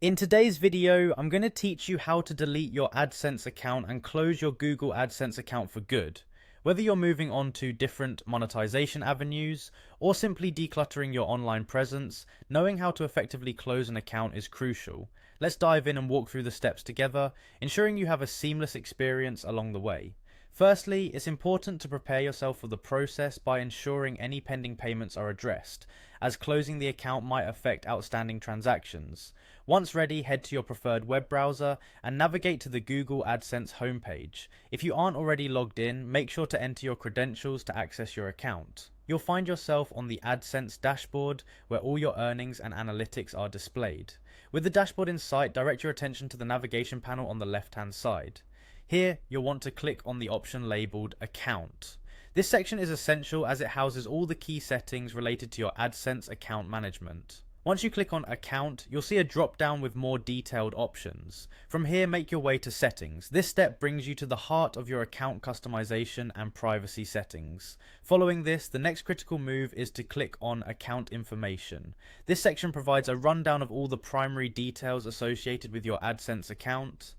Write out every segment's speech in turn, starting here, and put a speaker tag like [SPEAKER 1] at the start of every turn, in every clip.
[SPEAKER 1] In today's video, I'm going to teach you how to delete your Adsense account and close your Google AdSense account for good. Whether you're moving on to different monetization avenues or simply decluttering your online presence, knowing how to effectively close an account is crucial. Let's dive in and walk through the steps together, ensuring you have a seamless experience along the way. Firstly, it's important to prepare yourself for the process by ensuring any pending payments are addressed, as closing the account might affect outstanding transactions. Once ready, head to your preferred web browser and navigate to the Google AdSense homepage. If you aren't already logged in, make sure to enter your credentials to access your account. You'll find yourself on the AdSense dashboard where all your earnings and analytics are displayed. With the dashboard in sight, direct your attention to the navigation panel on the left-hand side. Here, you'll want to click on the option labeled Account. This section is essential as it houses all the key settings related to your AdSense account management. Once you click on Account, you'll see a drop down with more detailed options. From here, make your way to Settings. This step brings you to the heart of your account customization and privacy settings. Following this, the next critical move is to click on Account Information. This section provides a rundown of all the primary details associated with your AdSense account.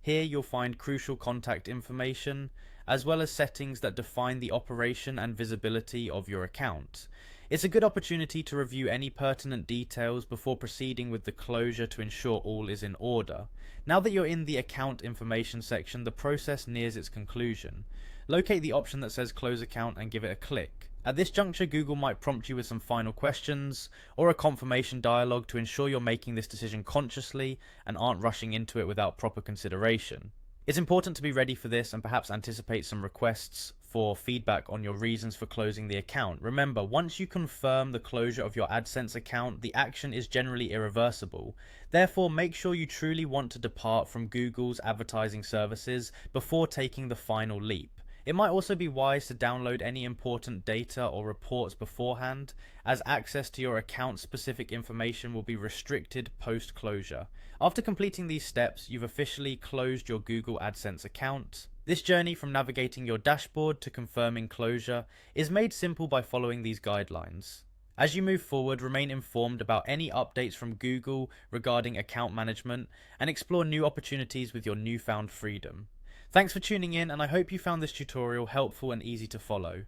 [SPEAKER 1] Here you'll find crucial contact information, as well as settings that define the operation and visibility of your account. It's a good opportunity to review any pertinent details before proceeding with the closure to ensure all is in order. Now that you're in the account information section, the process nears its conclusion. Locate the option that says Close Account and give it a click. At this juncture, Google might prompt you with some final questions or a confirmation dialogue to ensure you're making this decision consciously and aren't rushing into it without proper consideration. It's important to be ready for this and perhaps anticipate some requests for feedback on your reasons for closing the account. Remember, once you confirm the closure of your AdSense account, the action is generally irreversible. Therefore, make sure you truly want to depart from Google's advertising services before taking the final leap. It might also be wise to download any important data or reports beforehand, as access to your account-specific information will be restricted post-closure. After completing these steps, you've officially closed your Google AdSense account. This journey from navigating your dashboard to confirming closure is made simple by following these guidelines. As you move forward, remain informed about any updates from Google regarding account management and explore new opportunities with your newfound freedom. Thanks for tuning in, and I hope you found this tutorial helpful and easy to follow.